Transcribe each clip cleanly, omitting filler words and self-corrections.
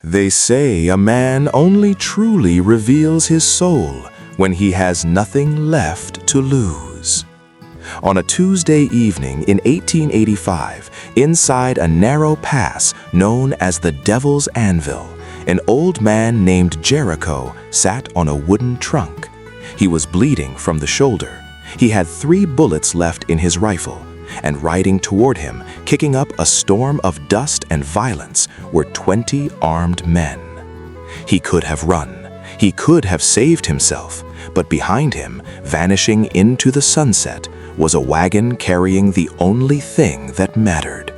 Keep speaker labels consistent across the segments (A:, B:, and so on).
A: They say a man only truly reveals his soul when he has nothing left to lose. On a Tuesday evening in 1885, inside a narrow pass known as the Devil's Anvil, an old man named Jericho sat on a wooden trunk. He was bleeding from the shoulder. He had 3 bullets left in his rifle, and riding toward him, kicking up a storm of dust and violence, were 20 armed men. He could have run. He could have saved himself, but behind him, vanishing into the sunset, was a wagon carrying the only thing that mattered.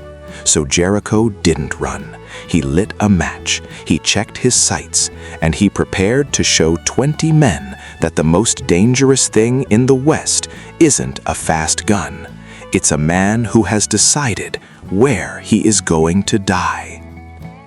A: So Jericho didn't run. He lit a match, he checked his sights, and he prepared to show 20 men that the most dangerous thing in the West isn't a fast gun. It's a man who has decided where he is going to die.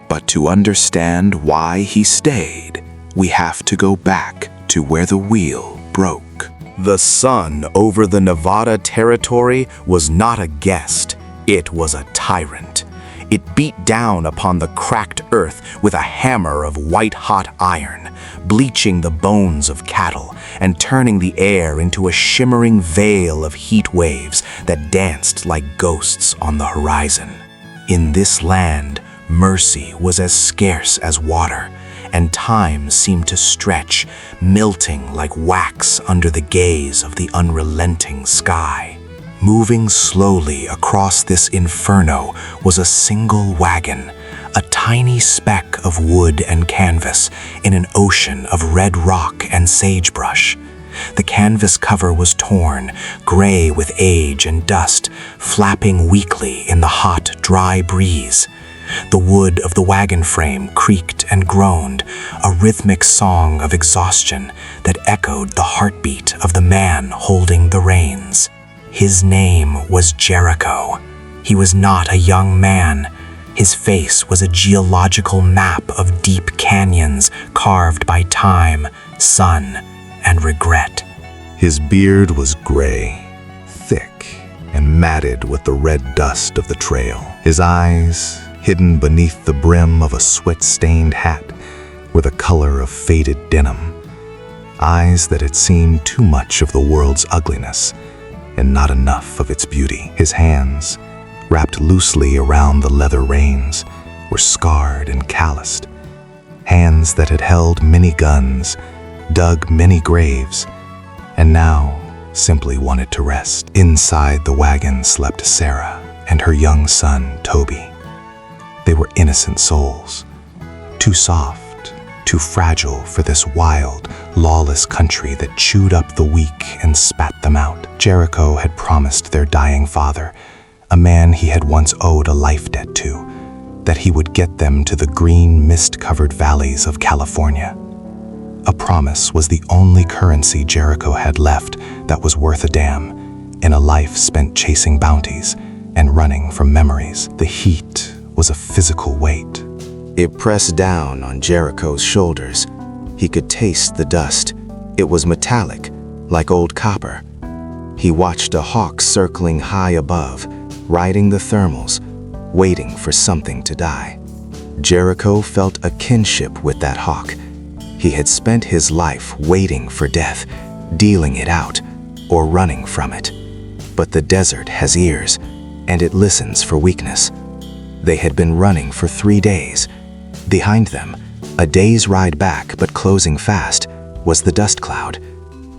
A: But to understand why he stayed, we have to go back to where the wheel broke.
B: The sun over the Nevada territory was not a guest, it was a tyrant. It beat down upon the cracked earth with a hammer of white-hot iron, bleaching the bones of cattle and turning the air into a shimmering veil of heat waves that danced like ghosts on the horizon. In this land, mercy was as scarce as water, and time seemed to stretch, melting like wax under the gaze of the unrelenting sky. Moving slowly across this inferno was a single wagon, a tiny speck of wood and canvas in an ocean of red rock and sagebrush. The canvas cover was torn, gray with age and dust, flapping weakly in the hot, dry breeze. The wood of the wagon frame creaked and groaned, a rhythmic song of exhaustion that echoed the heartbeat of the man holding the reins. His name was Jericho. He was not a young man. His face was a geological map of deep canyons carved by time, sun, and regret. His beard was gray, thick, and matted with the red dust of the trail. His eyes, hidden beneath the brim of a sweat-stained hat, were the color of faded denim. Eyes that had seen too much of the world's ugliness and not enough of its beauty. His hands, wrapped loosely around the leather reins, were scarred and calloused. Hands that had held many guns, dug many graves, and now simply wanted to rest. Inside the wagon slept Sarah and her young son, Toby. They were innocent souls, too soft, too fragile for this wild, lawless country that chewed up the weak and spat them out. Jericho had promised their dying father, a man he had once owed a life debt to, that he would get them to the green, mist-covered valleys of California. A promise was the only currency Jericho had left that was worth a damn in a life spent chasing bounties and running from memories. The heat was a physical weight.
A: It pressed down on Jericho's shoulders. He could taste the dust. It was metallic, like old copper. He watched a hawk circling high above, riding the thermals, waiting for something to die. Jericho felt a kinship with that hawk. He had spent his life waiting for death, dealing it out, or running from it. But the desert has ears, and it listens for weakness. They had been running for 3 days. Behind them, a day's ride back but closing fast, was the dust cloud.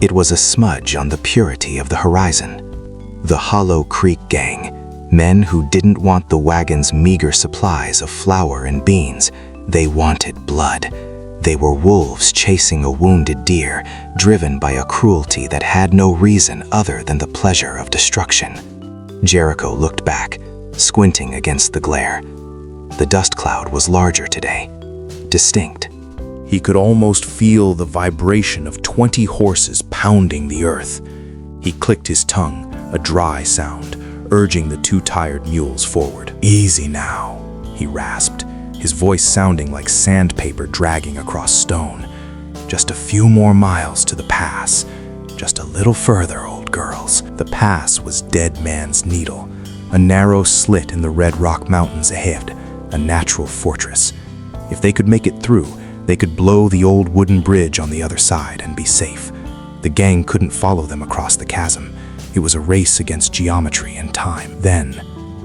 A: It was a smudge on the purity of the horizon. The Hollow Creek Gang, men who didn't want the wagon's meager supplies of flour and beans. They wanted blood. They were wolves chasing a wounded deer, driven by a cruelty that had no reason other than the pleasure of destruction. Jericho looked back, squinting against the glare. The dust cloud was larger today, distinct.
B: He could almost feel the vibration of 20 horses pounding the earth. He clicked his tongue, a dry sound, urging the 2 tired mules forward. "Easy now," he rasped, his voice sounding like sandpaper dragging across stone. "Just a few more miles to the pass. Just a little further, old girls." The pass was Dead Man's Needle, a narrow slit in the Red Rock Mountains ahead, a natural fortress. If they could make it through, they could blow the old wooden bridge on the other side and be safe. The gang couldn't follow them across the chasm. It was a race against geometry and time. Then,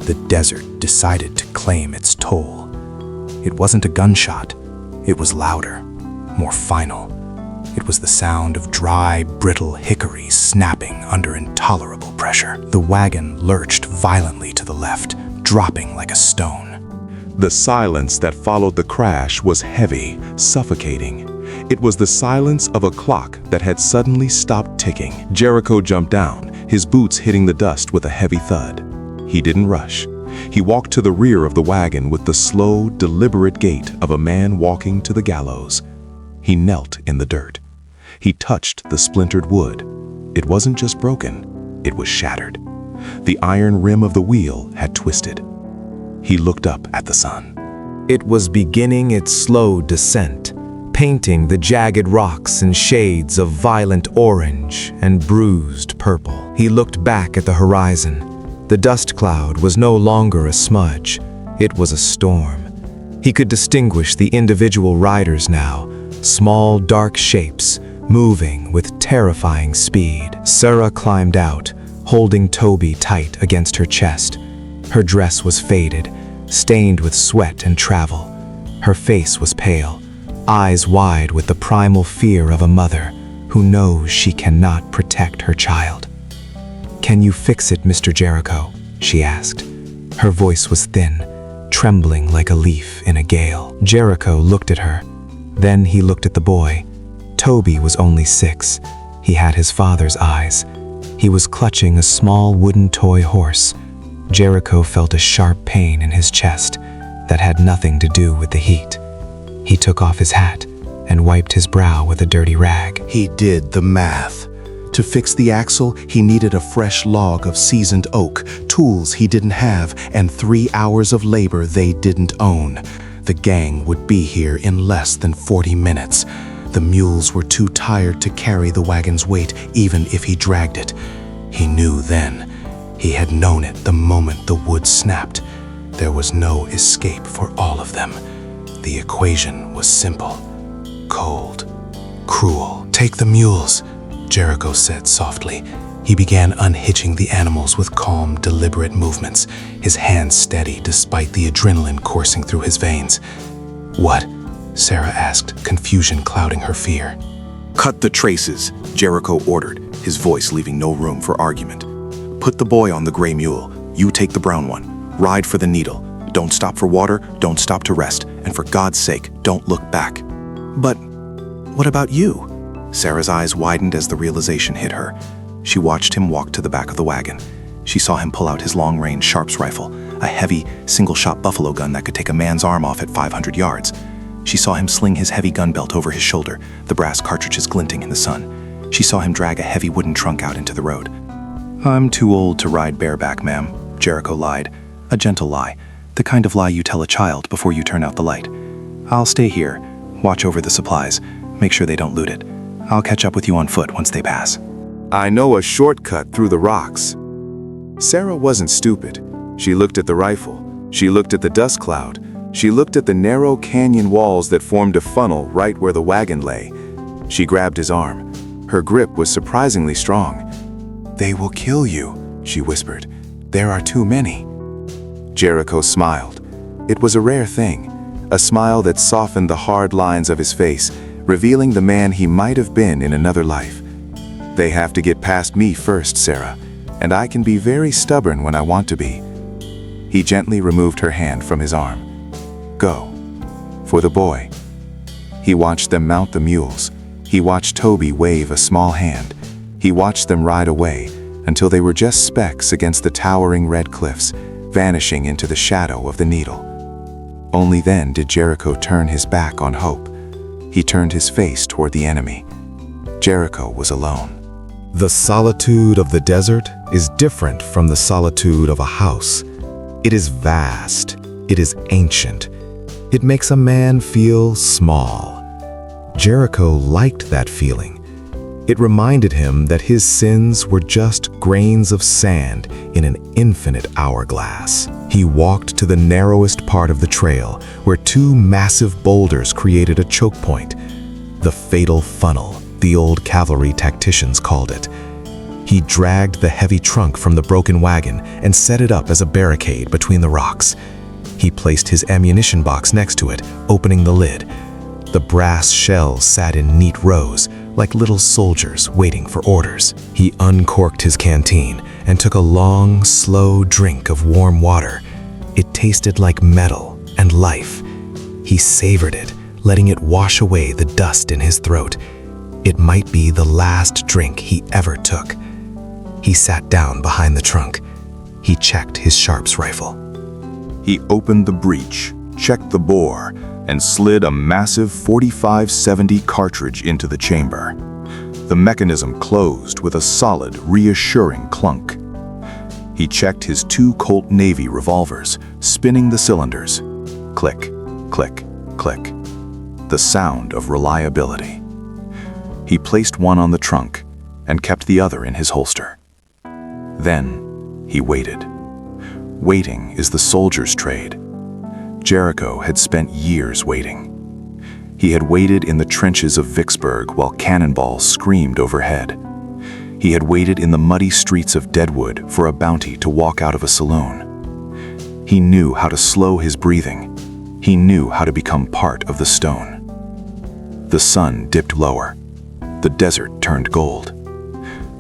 B: the desert decided to claim its toll. It wasn't a gunshot. It was louder, more final. It was the sound of dry, brittle hickory snapping under intolerable pressure. The wagon lurched violently to the left, dropping like a stone.
A: The silence that followed the crash was heavy, suffocating. It was the silence of a clock that had suddenly stopped ticking. Jericho jumped down, his boots hitting the dust with a heavy thud. He didn't rush. He walked to the rear of the wagon with the slow, deliberate gait of a man walking to the gallows. He knelt in the dirt. He touched the splintered wood. It wasn't just broken, it was shattered. The iron rim of the wheel had twisted. He looked up at the sun.
B: It was beginning its slow descent, painting the jagged rocks in shades of violent orange and bruised purple. He looked back at the horizon. The dust cloud was no longer a smudge. It was a storm. He could distinguish the individual riders now, small dark shapes, moving with terrifying speed. Sarah climbed out, holding Toby tight against her chest. Her dress was faded, stained with sweat and travel. Her face was pale, eyes wide with the primal fear of a mother who knows she cannot protect her child. "Can you fix it, Mr. Jericho?" she asked. Her voice was thin, trembling like a leaf in a gale. Jericho looked at her. Then he looked at the boy. Toby was only 6. He had his father's eyes. He was clutching a small wooden toy horse. Jericho felt a sharp pain in his chest that had nothing to do with the heat. He took off his hat and wiped his brow with a dirty rag.
A: He did the math. To fix the axle, he needed a fresh log of seasoned oak, tools he didn't have, and 3 hours of labor they didn't own. The gang would be here in less than 40 minutes. The mules were too tired to carry the wagon's weight, even if he dragged it. He knew then. He had known it the moment the wood snapped. There was no escape for all of them. The equation was simple. Cold. Cruel. "Take the mules," Jericho said softly. He began unhitching the animals with calm, deliberate movements, his hands steady despite the adrenaline coursing through his veins. "What?" Sarah asked, confusion clouding her fear.
B: "Cut the traces," Jericho ordered, his voice leaving no room for argument. "Put the boy on the gray mule. You take the brown one. Ride for the needle. Don't stop for water, don't stop to rest, and for God's sake, don't look back." "But what about you?" Sarah's eyes widened as the realization hit her. She watched him walk to the back of the wagon. She saw him pull out his long-range Sharps rifle, a heavy, single-shot buffalo gun that could take a man's arm off at 500 yards. She saw him sling his heavy gun belt over his shoulder, the brass cartridges glinting in the sun. She saw him drag a heavy wooden trunk out into the road. "I'm too old to ride bareback, ma'am," Jericho lied. A gentle lie, the kind of lie you tell a child before you turn out the light. "I'll stay here, watch over the supplies, make sure they don't loot it. I'll catch up with you on foot once they pass."
A: "I know a shortcut through the rocks." Sarah wasn't stupid. She looked at the rifle. She looked at the dust cloud. She looked at the narrow canyon walls that formed a funnel right where the wagon lay. She grabbed his arm. Her grip was surprisingly strong. "They will kill you," she whispered. "There are too many." Jericho smiled. It was a rare thing, a smile that softened the hard lines of his face, revealing the man he might have been in another life. "They have to get past me first, Sarah, and I can be very stubborn when I want to be." He gently removed her hand from his arm. "Go. For the boy." He watched them mount the mules. He watched Toby wave a small hand. He watched them ride away until they were just specks against the towering red cliffs, vanishing into the shadow of the needle. Only then did Jericho turn his back on hope. He turned his face toward the enemy. Jericho was alone.
B: The solitude of the desert is different from the solitude of a house. It is vast. It is ancient. It makes a man feel small. Jericho liked that feeling. It reminded him that his sins were just grains of sand in an infinite hourglass. He walked to the narrowest part of the trail, where two massive boulders created a choke point. The fatal funnel, the old cavalry tacticians called it. He dragged the heavy trunk from the broken wagon and set it up as a barricade between the rocks. He placed his ammunition box next to it, opening the lid. The brass shells sat in neat rows, like little soldiers waiting for orders. He uncorked his canteen and took a long, slow drink of warm water. It tasted like metal and life. He savored it, letting it wash away the dust in his throat. It might be the last drink he ever took. He sat down behind the trunk. He checked his Sharps rifle.
A: He opened the breech, checked the bore, and slid a massive .45-70 cartridge into the chamber. The mechanism closed with a solid, reassuring clunk. He checked his two Colt Navy revolvers, spinning the cylinders. Click, click, click. The sound of reliability. He placed one on the trunk and kept the other in his holster. Then he waited. Waiting is the soldier's trade. Jericho had spent years waiting. He had waited in the trenches of Vicksburg while cannonballs screamed overhead. He had waited in the muddy streets of Deadwood for a bounty to walk out of a saloon. He knew how to slow his breathing. He knew how to become part of the stone. The sun dipped lower. The desert turned gold.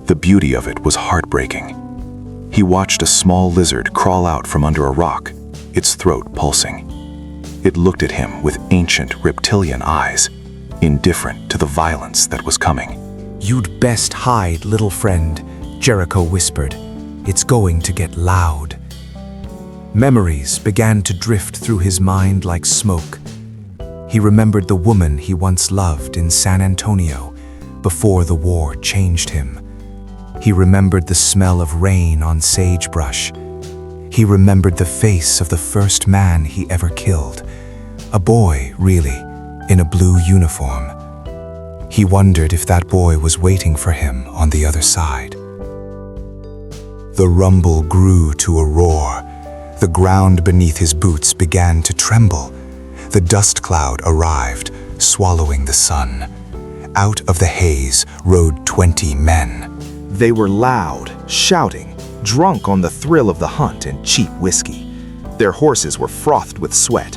A: The beauty of it was heartbreaking. He watched a small lizard crawl out from under a rock, its throat pulsing. It looked at him with ancient reptilian eyes, indifferent to the violence that was coming.
C: "You'd best hide, little friend," Jericho whispered. "It's going to get loud." Memories began to drift through his mind like smoke. He remembered the woman he once loved in San Antonio before the war changed him. He remembered the smell of rain on sagebrush. He remembered the face of the first man he ever killed. A boy, really, in a blue uniform. He wondered if that boy was waiting for him on the other side. The rumble grew to a roar. The ground beneath his boots began to tremble. The dust cloud arrived, swallowing the sun. Out of the haze rode 20 men.
B: They were loud, shouting, drunk on the thrill of the hunt and cheap whiskey. Their horses were frothed with sweat.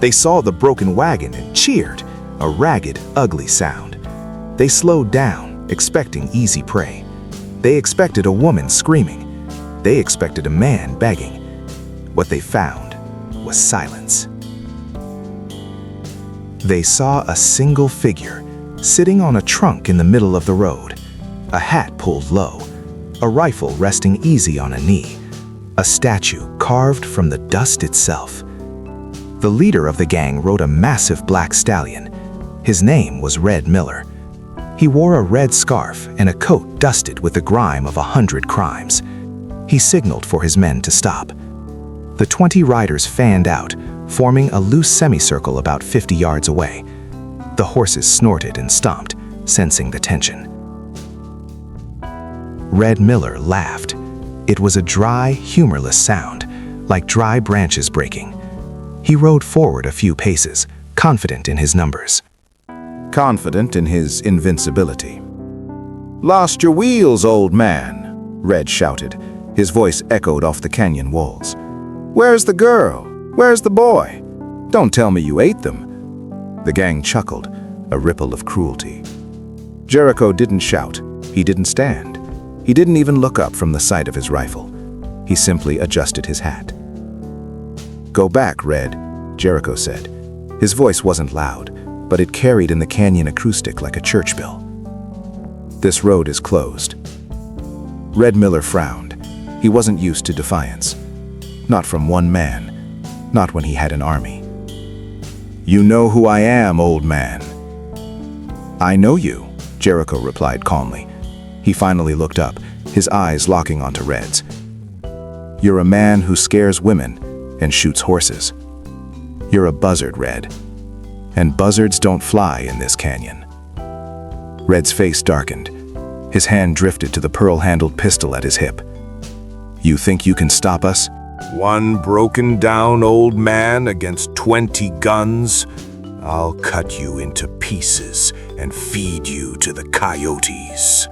B: They saw the broken wagon and cheered, a ragged, ugly sound. They slowed down, expecting easy prey. They expected a woman screaming. They expected a man begging. What they found was silence. They saw a single figure, sitting on a trunk in the middle of the road, a hat pulled low, a rifle resting easy on a knee, a statue carved from the dust itself. The leader of the gang rode a massive black stallion. His name was Red Miller. He wore a red scarf and a coat dusted with the grime of 100 crimes. He signaled for his men to stop. The 20 riders fanned out, forming a loose semicircle about 50 yards away. The horses snorted and stomped, sensing the tension. Red Miller laughed. It was a dry, humorless sound, like dry branches breaking. He rode forward a few paces, confident in his numbers.
A: Confident in his invincibility. "Lost your wheels, old man," Red shouted. His voice echoed off the canyon walls. "Where's the girl? Where's the boy? Don't tell me you ate them." The gang chuckled, a ripple of cruelty. Jericho didn't shout. He didn't stand. He didn't even look up from the sight of his rifle. He simply adjusted his hat. "Go back, Red," Jericho said. His voice wasn't loud, but it carried in the canyon acoustic like a church bell. "This road is closed." Red Miller frowned. He wasn't used to defiance. Not from one man. Not when he had an army. "You know who I am, old man." "I know you," Jericho replied calmly. He finally looked up, his eyes locking onto Red's. "You're a man who scares women and shoots horses. You're a buzzard, Red. And buzzards don't fly in this canyon." Red's face darkened.
C: His hand drifted to the pearl-handled pistol at his hip. "You think you can stop us?"
D: One broken down old man against 20 guns? I'll cut you into pieces and feed you to the coyotes.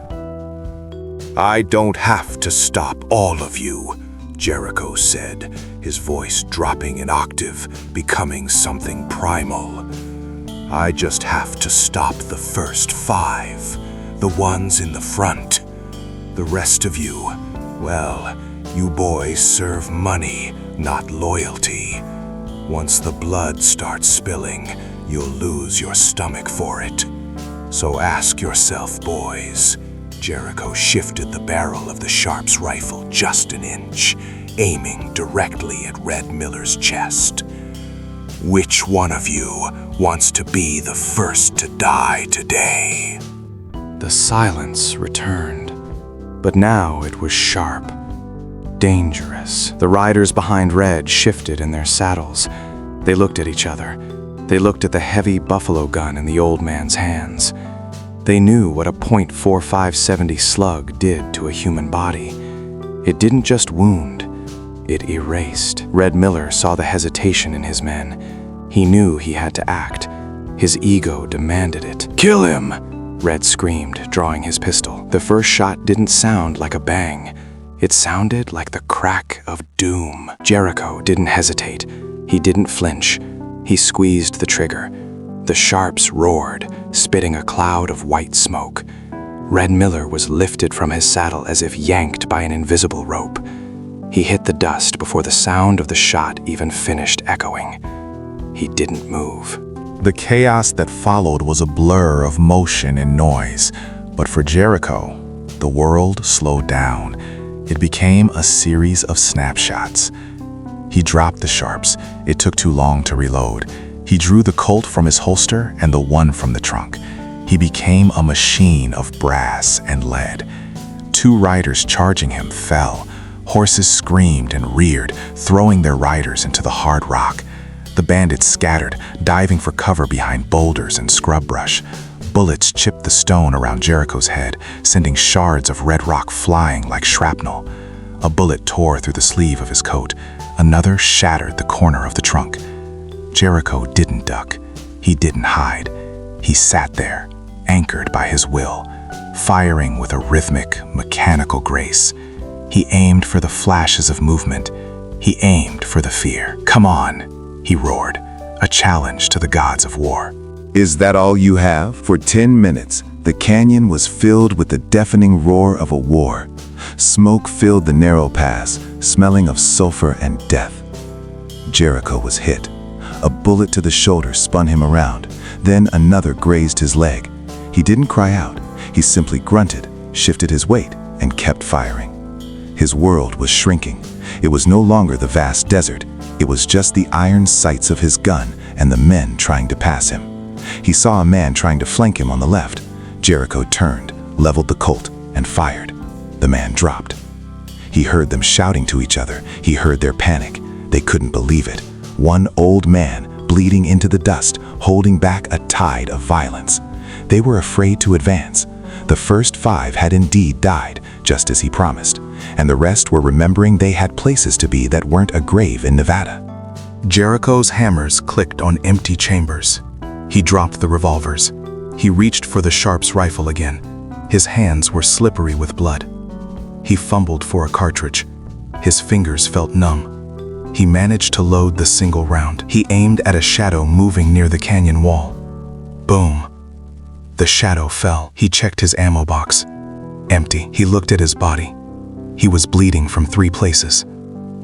D: I don't have to stop all of you, Jericho said, his voice dropping an octave, becoming something primal. I just have to stop the first 5, the ones in the front. The rest of you, well, you boys serve money, not loyalty. Once the blood starts spilling, you'll lose your stomach for it. So ask yourself, boys. Jericho shifted the barrel of the Sharp's rifle just an inch, aiming directly at Red Miller's chest. Which one of you wants to be the first to die today?
C: The silence returned, but now it was sharp, dangerous. The riders behind Red shifted in their saddles. They looked at each other. They looked at the heavy buffalo gun in the old man's hands. They knew what a .45-70 slug did to a human body. It didn't just wound, it erased. Red Miller saw the hesitation in his men. He knew he had to act. His ego demanded it. "Kill him!" Red screamed, drawing his pistol. The first shot didn't sound like a bang. It sounded like the crack of doom. Jericho didn't hesitate. He didn't flinch. He squeezed the trigger. The Sharps roared, spitting a cloud of white smoke. Red Miller was lifted from his saddle as if yanked by an invisible rope. He hit the dust before the sound of the shot even finished echoing. He didn't move.
A: The chaos that followed was a blur of motion and noise, but for Jericho, the world slowed down. It became a series of snapshots. He dropped the Sharps. It took too long to reload. He drew the Colt from his holster and the one from the trunk. He became a machine of brass and lead. 2 riders charging him fell. Horses screamed and reared, throwing their riders into the hard rock. The bandits scattered, diving for cover behind boulders and scrub brush. Bullets chipped the stone around Jericho's head, sending shards of red rock flying like shrapnel. A bullet tore through the sleeve of his coat. Another shattered the corner of the trunk. Jericho didn't duck. He didn't hide. He sat there, anchored by his will, firing with a rhythmic, mechanical grace. He aimed for the flashes of movement. He aimed for the fear. "Come on," he roared, a challenge to the gods of war.
E: Is that all you have? For 10 minutes, the canyon was filled with the deafening roar of a war. Smoke filled the narrow pass, smelling of sulfur and death. Jericho was hit. A bullet to the shoulder spun him around. Then another grazed his leg. He didn't cry out. He simply grunted, shifted his weight, and kept firing. His world was shrinking. It was no longer the vast desert. It was just the iron sights of his gun and the men trying to pass him. He saw a man trying to flank him on the left. Jericho turned, leveled the Colt, and fired. The man dropped. He heard them shouting to each other. He heard their panic. They couldn't believe it. One old man, bleeding into the dust, holding back a tide of violence. They were afraid to advance. The first 5 had indeed died, just as he promised, and the rest were remembering they had places to be that weren't a grave in Nevada.
C: Jericho's hammers clicked on empty chambers. He dropped the revolvers. He reached for the Sharp's rifle again. His hands were slippery with blood. He fumbled for a cartridge. His fingers felt numb. He managed to load the single round. He aimed at a shadow moving near the canyon wall. Boom. The shadow fell. He checked his ammo box. Empty. He looked at his body. He was bleeding from 3 places.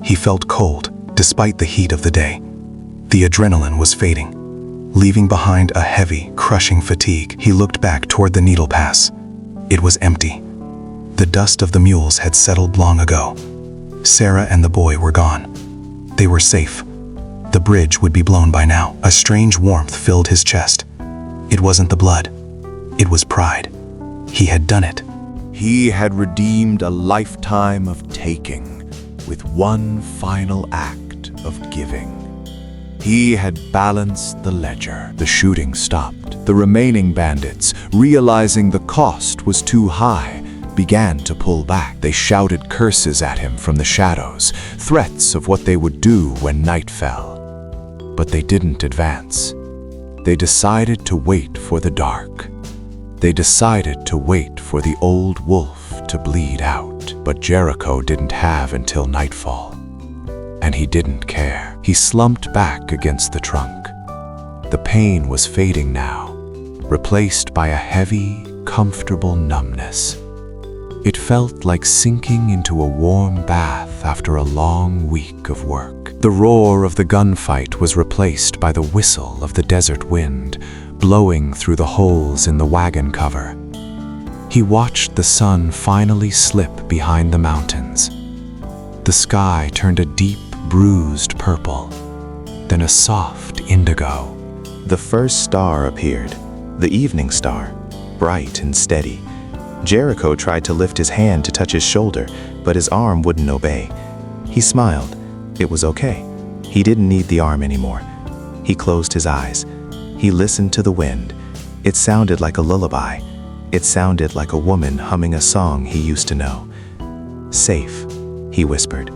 C: He felt cold, despite the heat of the day. The adrenaline was fading, leaving behind a heavy, crushing fatigue. He looked back toward the needle pass. It was empty. The dust of the mules had settled long ago. Sarah and the boy were gone. They were safe. The bridge would be blown by now. A strange warmth filled his chest. It wasn't the blood. It was pride. He had done it.
E: He had redeemed a lifetime of taking with one final act of giving. He had balanced the ledger. The shooting stopped. The remaining bandits, realizing the cost was too high,
B: began to pull back. They shouted curses at him from the shadows, threats of what they would do when night fell. But they didn't advance. They decided to wait for the dark. They decided to wait for the old wolf to bleed out. But Jericho didn't have until nightfall. And he didn't care. He slumped back against the trunk. The pain was fading now, replaced by a heavy, comfortable numbness. It felt like sinking into a warm bath after a long week of work. The roar of the gunfight was replaced by the whistle of the desert wind, blowing through the holes in the wagon cover. He watched the sun finally slip behind the mountains. The sky turned a deep, bruised purple, then a soft indigo.
E: The first star appeared, the evening star, bright and steady. Jericho tried to lift his hand to touch his shoulder, but his arm wouldn't obey. He smiled. It was okay. He didn't need the arm anymore. He closed his eyes. He listened to the wind. It sounded like a lullaby. It sounded like a woman humming a song he used to know. "Safe," he whispered.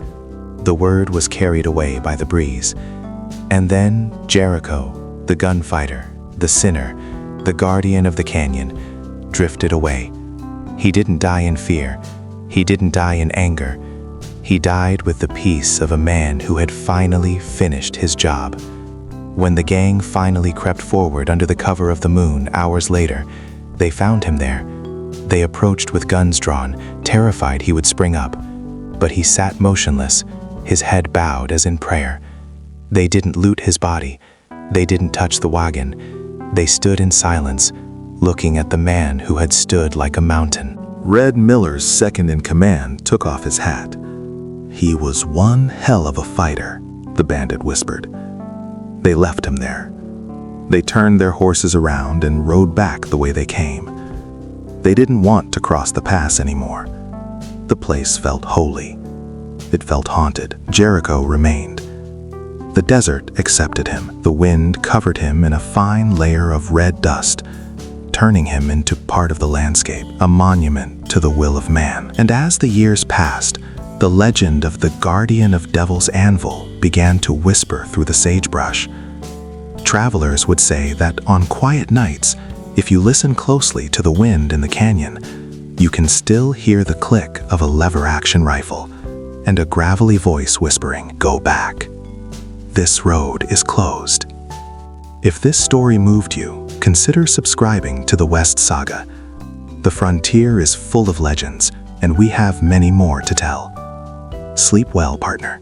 E: The word was carried away by the breeze. And then Jericho, the gunfighter, the sinner, the guardian of the canyon, drifted away. He didn't die in fear. He didn't die in anger. He died with the peace of a man who had finally finished his job. When the gang finally crept forward under the cover of the moon hours later, they found him there. They approached with guns drawn, terrified he would spring up. But he sat motionless, his head bowed as in prayer. They didn't loot his body. They didn't touch the wagon. They stood in silence, looking at the man who had stood like a mountain.
A: Red Miller's second in command took off his hat. "He was one hell of a fighter," the bandit whispered. They left him there. They turned their horses around and rode back the way they came. They didn't want to cross the pass anymore. The place felt holy. It felt haunted. Jericho remained. The desert accepted him. The wind covered him in a fine layer of red dust, turning him into part of the landscape, a monument to the will of man. And as the years passed, the legend of the guardian of Devil's Anvil began to whisper through the sagebrush. Travelers would say that on quiet nights, if you listen closely to the wind in the canyon, you can still hear the click of a lever-action rifle and a gravelly voice whispering, "Go back. This road is closed." If this story moved you, consider subscribing to the West Saga. The frontier is full of legends, and we have many more to tell. Sleep well, partner.